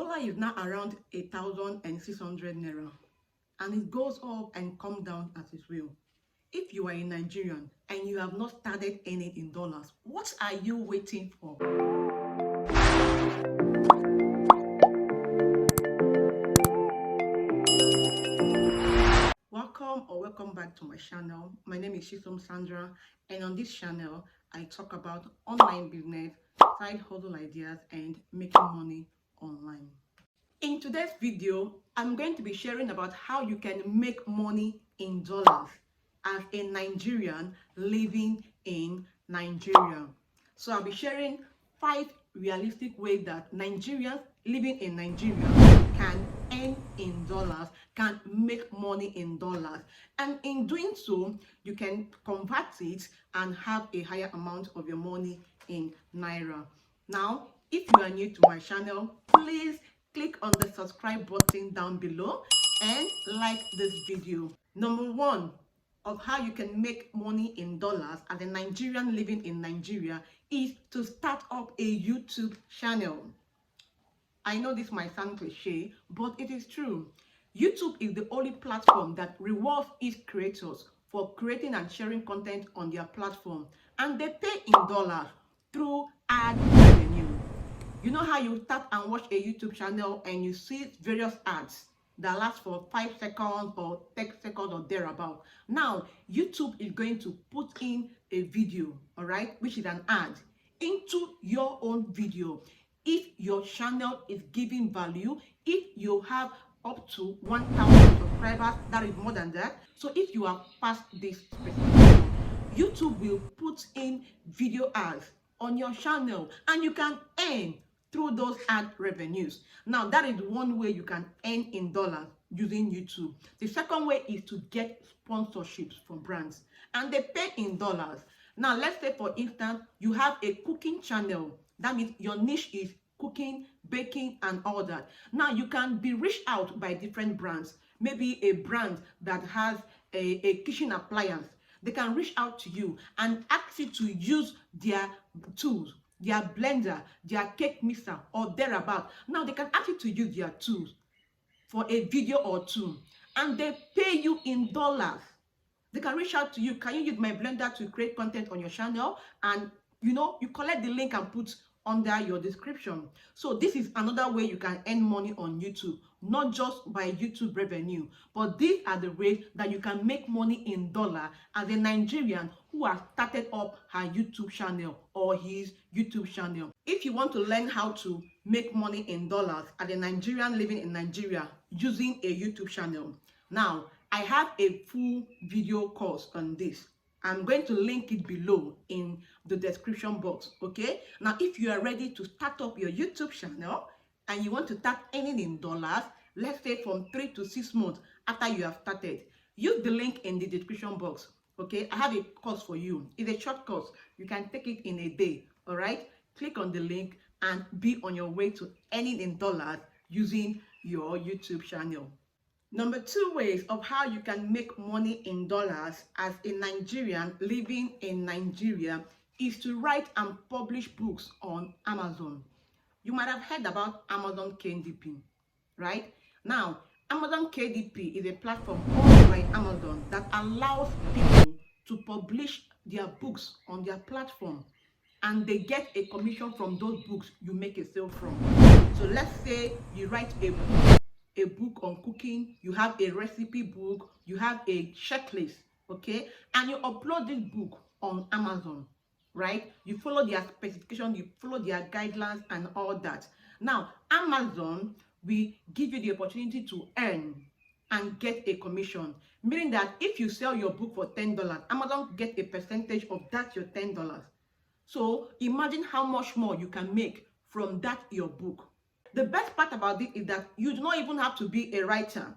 Dollar is now around 1,600 naira, and it goes up and come down as it will. If you are a Nigerian and you have not started earning in dollars, what are you waiting for? Welcome back to my channel. My name is Sandra, and on this channel I talk about online business, side hustle ideas, and making money online. In today's video, I'm going to be sharing about how you can make money in dollars as a Nigerian living in Nigeria. So I'll be sharing 5 realistic ways that Nigerians living in Nigeria can earn in dollars, can make money in dollars. And in doing so, you can convert it and have a higher amount of your money in Naira. Now, if you are new to my channel, please click on the subscribe button down below and like this video. Number 1 of how you can make money in dollars as a Nigerian living in Nigeria is to start up a YouTube channel. I know this might sound cliche, but it is true. YouTube is the only platform that rewards its creators for creating and sharing content on their platform, and they pay in dollars through ad revenue. You know how you start and watch a YouTube channel and you see various ads that last for 5 seconds or 10 seconds or thereabout. Now, YouTube is going to put in a video, all right, which is an ad, into your own video. If your channel is giving value, if you have up to 1,000 subscribers, that is more than that. So if you are past this specification, YouTube will put in video ads on your channel and you can earn through those ad revenues. Now, that is one way you can earn in dollars using YouTube. The second way is to get sponsorships from brands, and they pay in dollars. Now, let's say, for instance, you have a cooking channel. That means your niche is cooking, baking, and all that. Now, you can be reached out by different brands. Maybe a brand that has a kitchen appliance. They can reach out to you and ask you to use their tools, their blender, their cake mixer, or thereabout. Now they can ask you to use their tools for a video or two, and they pay you in dollars. They can reach out to you. Can you use my blender to create content on your channel? And you collect the link and put under your description. So this is another way you can earn money on YouTube, not just by YouTube revenue, but these are the ways that you can make money in dollar as a Nigerian who has started up her YouTube channel or his YouTube channel. If you want to learn how to make money in dollars as a Nigerian living in Nigeria using a YouTube channel, now I have a full video course on this. I'm going to link it below in the description box, okay? Now, if you are ready to start up your YouTube channel and you want to start earning in dollars, let's say from 3 to 6 months after you have started, use the link in the description box, okay? I have a course for you. It's a short course. You can take it in a day, all right? Click on the link and be on your way to earning in dollars using your YouTube channel. Number 2 ways of how you can make money in dollars as a Nigerian living in Nigeria is to write and publish books on Amazon. You might have heard about Amazon KDP, right? Now, Amazon KDP is a platform owned by Amazon that allows people to publish their books on their platform, and they get a commission from those books you make a sale from. So let's say you write a book on cooking, you have a recipe book, you have a checklist, okay, and you upload this book on Amazon, right? You follow their specifications, you follow their guidelines and all that. Now, Amazon will give you the opportunity to earn and get a commission, meaning that if you sell your book for $10, Amazon get a percentage of that, your $10. So imagine how much more you can make from that your book. The best part about this is that you do not even have to be a writer.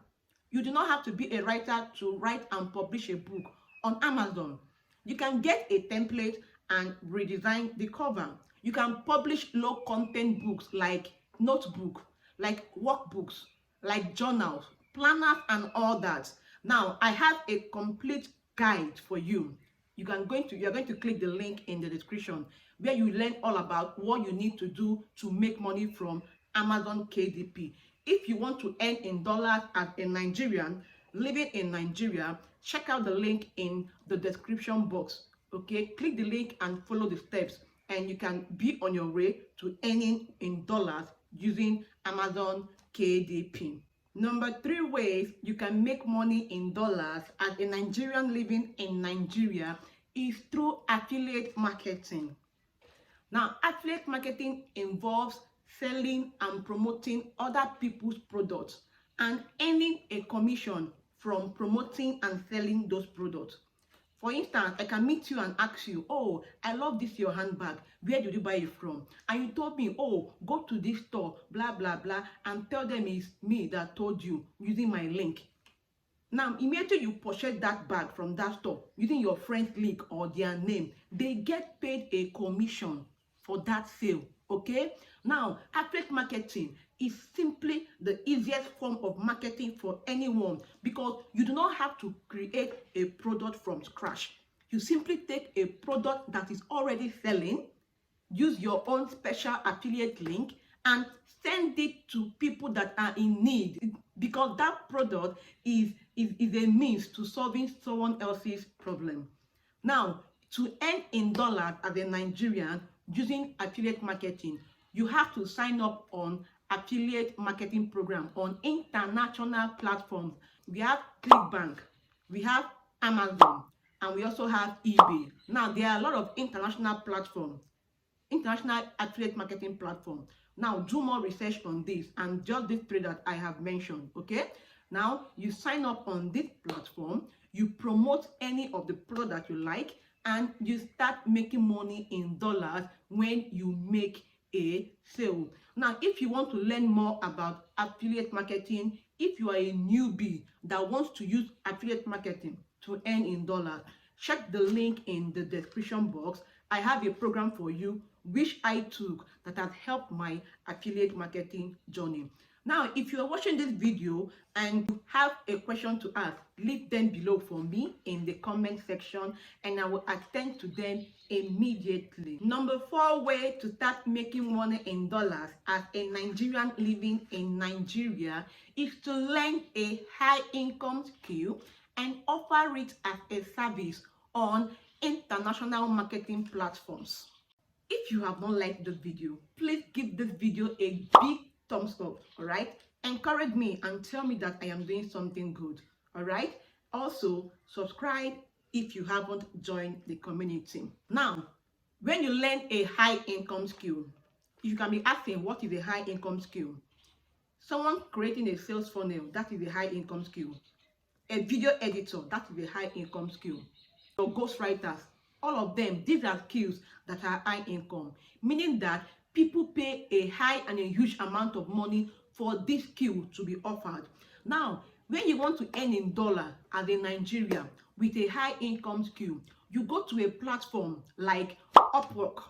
You do not have to be a writer to write and publish a book on Amazon. You can get a template and redesign the cover. You can publish low content books like notebook, like workbooks, like journals, planners, and all that. Now, I have a complete guide for you. You're going to click the link in the description where you learn all about what you need to do to make money from Amazon KDP. If you want to earn in dollars as a Nigerian living in Nigeria, check out the link in the description box. Okay, click the link and follow the steps, and you can be on your way to earning in dollars using Amazon KDP. Number 3 ways you can make money in dollars as a Nigerian living in Nigeria is through affiliate marketing. Now, affiliate marketing involves selling and promoting other people's products and earning a commission from promoting and selling those products. For instance, I can meet you and ask you, oh, I love this your handbag. Where did you buy it from? And you told me, oh, go to this store, blah, blah, blah, and tell them it's me that told you using my link. Now, immediately you purchase that bag from that store using your friend's link or their name, they get paid a commission for that sale. Okay? Now, affiliate marketing is simply the easiest form of marketing for anyone because you do not have to create a product from scratch. You simply take a product that is already selling, use your own special affiliate link, and send it to people that are in need because that product is a means to solving someone else's problem. Now, to earn in dollars as a Nigerian using affiliate marketing, you have to sign up on affiliate marketing program on international platforms. We have ClickBank, we have Amazon, and we also have eBay. Now, there are a lot of international platforms, international affiliate marketing platform. Now, do more research on this and just these 3 that I have mentioned. Okay, now you sign up on this platform, you promote any of the product that you like, and you start making money in dollars when you make a sale. Now, if you want to learn more about affiliate marketing, if you are a newbie that wants to use affiliate marketing to earn in dollars, check the link in the description box. I have a program for you which I took that has helped my affiliate marketing journey. Now, if you are watching this video and you have a question to ask, leave them below for me in the comment section and I will attend to them immediately. Number 4 way to start making money in dollars as a Nigerian living in Nigeria is to learn a high income skill and offer it as a service on international marketing platforms. If you have not liked this video, please give this video a big thumbs up. All right, encourage me and tell me that I am doing something good. All right, also subscribe if you haven't joined the community. Now, when you learn a high income skill, you can be asking, what is a high income skill? Someone creating a sales funnel, that is a high income skill. A video editor, that is a high income skill. Or ghostwriters, all of them, these are skills that are high income, meaning that people pay a high and a huge amount of money for this skill to be offered. Now, when you want to earn in dollar as a Nigerian with a high income skill, you go to a platform like Upwork,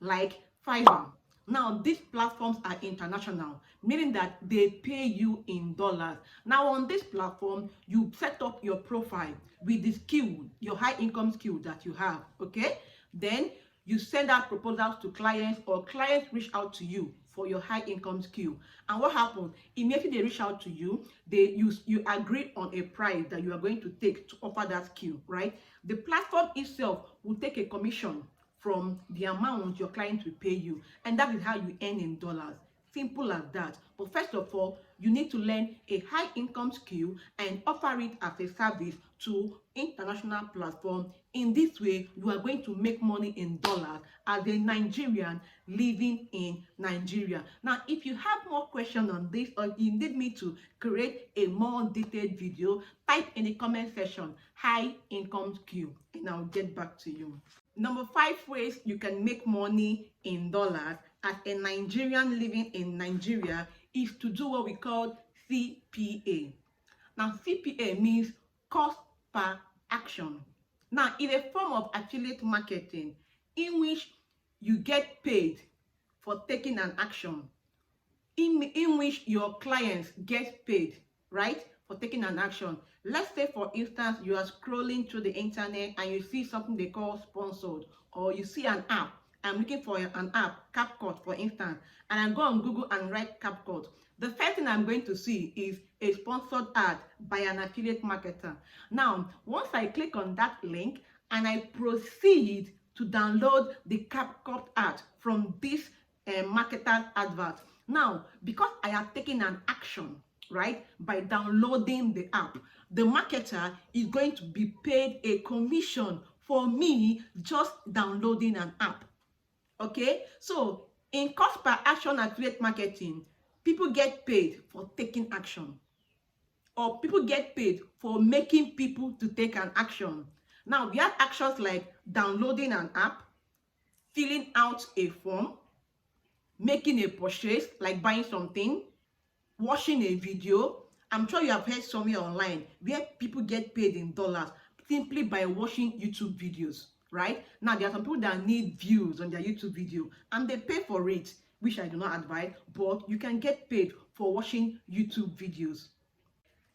like Fiverr. Now, these platforms are international, meaning that they pay you in dollars. Now, on this platform, you set up your profile with the skill, your high income skill that you have, okay? Then you send out proposals to clients, or clients reach out to you for your high income skill. And what happens? Immediately they reach out to you, you agree on a price that you are going to take to offer that skill, right? The platform itself will take a commission from the amount your client will pay you, and that is how you earn in dollars. Simple as that. But first of all, you need to learn a high income skill and offer it as a service to international platform. In this way, you are going to make money in dollars as a Nigerian living in Nigeria. Now, if you have more questions on this, or you need me to create a more detailed video, type in the comment section high income skill and I'll get back to you. Number 5 ways you can make money in dollars as a Nigerian living in Nigeria is to do what we call CPA. Now, CPA means cost per action. Now, it's a form of affiliate marketing in which you get paid for taking an action, in which your clients get paid, right, for taking an action. Let's say, for instance, you are scrolling through the internet and you see something they call sponsored, or you see an app I'm looking for an app, CapCut for instance, and I go on Google and write CapCut, the first thing I'm going to see is a sponsored ad by an affiliate marketer. Now, once I click on that link and I proceed to download the CapCut ad from this marketer's advert. Now, because I have taken an action, right, by downloading the app, the marketer is going to be paid a commission for me just downloading an app. Okay, so in cost per action affiliate marketing, people get paid for taking action, or people get paid for making people to take an action. Now, we have actions like downloading an app, filling out a form, making a purchase like buying something, watching a video. I'm sure you have heard somewhere online where people get paid in dollars simply by watching YouTube videos, right? Now, there are some people that need views on their YouTube video and they pay for it, which I do not advise, but you can get paid for watching YouTube videos.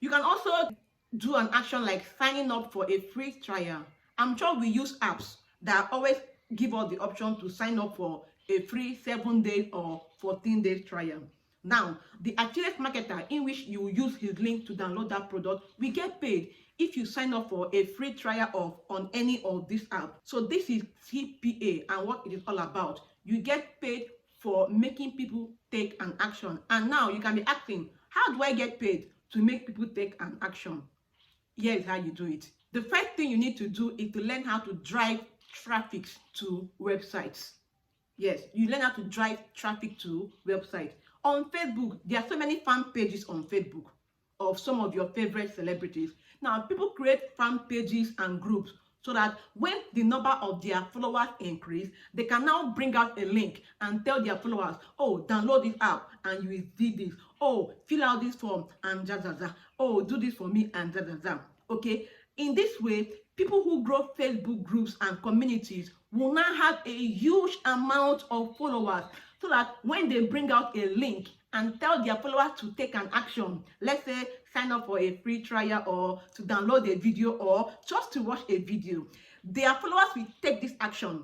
You can also do an action like signing up for a free trial. I'm sure we use apps that always give us the option to sign up for a free 7-day or 14-day trial. Now, the affiliate marketer in which you use his link to download that product will get paid if you sign up for a free trial on any of these apps. So this is CPA and what it is all about. You get paid for making people take an action. And now you can be asking, how do I get paid to make people take an action? Here is how you do it. The first thing you need to do is to learn how to drive traffic to websites. Yes, you learn how to drive traffic to websites. On Facebook, there are so many fan pages on Facebook of some of your favorite celebrities. Now, people create fan pages and groups so that when the number of their followers increase, they can now bring out a link and tell their followers, oh, download this app and you will see this. Oh, fill out this form and da da da. Oh, do this for me and da da da. Okay, in this way, people who grow Facebook groups and communities will now have a huge amount of followers, so that when they bring out a link and tell their followers to take an action, let's say sign up for a free trial or to download a video or just to watch a video, their followers will take this action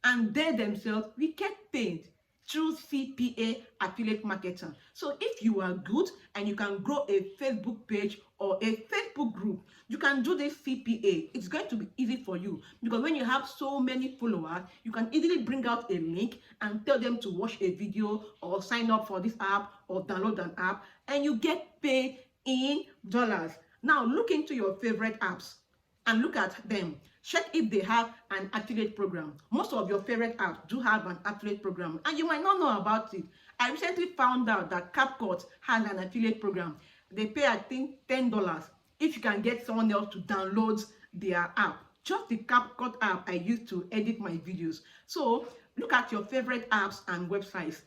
and they themselves will get paid through CPA affiliate marketing. So if you are good and you can grow a Facebook page or a Facebook group, you can do this CPA. It's going to be easy for you because when you have so many followers, you can easily bring out a link and tell them to watch a video or sign up for this app or download an app, and you get paid in dollars. Now look into your favorite apps and look at them. Check if they have an affiliate program. Most of your favorite apps do have an affiliate program and you might not know about it. I recently found out that CapCut has an affiliate program. They pay, I think, $10 if you can get someone else to download their app. Just the CapCut app I use to edit my videos. So look at your favorite apps and websites.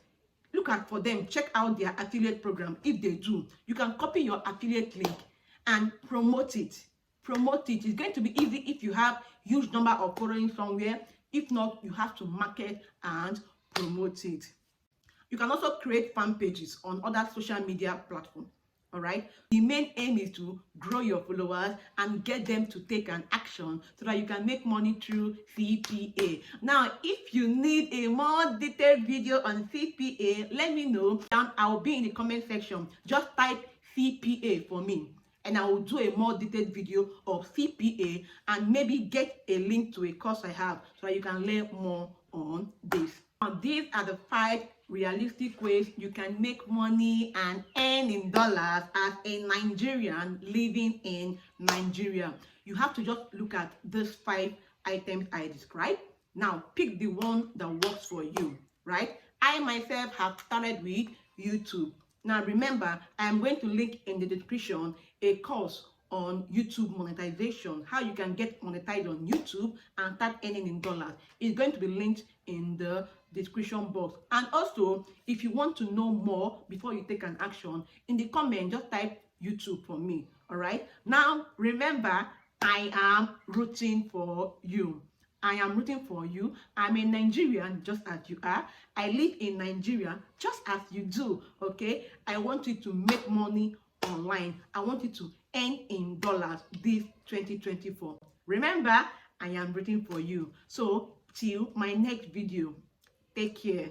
Look at for them, check out their affiliate program. If they do, you can copy your affiliate link and promote it. It's going to be easy if you have huge number of following somewhere. If not, you have to market and promote it. You can also create fan pages on other social media platforms. All right, the main aim is to grow your followers and get them to take an action so that you can make money through CPA. Now, if you need a more detailed video on CPA, let me know. Down, I'll be in the comment section. Just type CPA for me, and I will do a more detailed video of CPA and maybe get a link to a course I have so that you can learn more on this. Now, these are the 5 realistic ways you can make money and earn in dollars as a Nigerian living in Nigeria. You have to just look at these 5 items I described. Now, pick the one that works for you, right? I myself have started with YouTube. Now, remember, I'm going to link in the description a course on YouTube monetization, how you can get monetized on YouTube and start earning in dollars. It's going to be linked in the description box. And also, if you want to know more before you take an action, in the comment, just type YouTube for me. All right. Now, remember, I am rooting for you. I am rooting for you. I'm a Nigerian just as you are. I live in Nigeria just as you do. Okay. I want you to make money online. I want you to earn in dollars this 2024. Remember, I am rooting for you. So till my next video, Take care.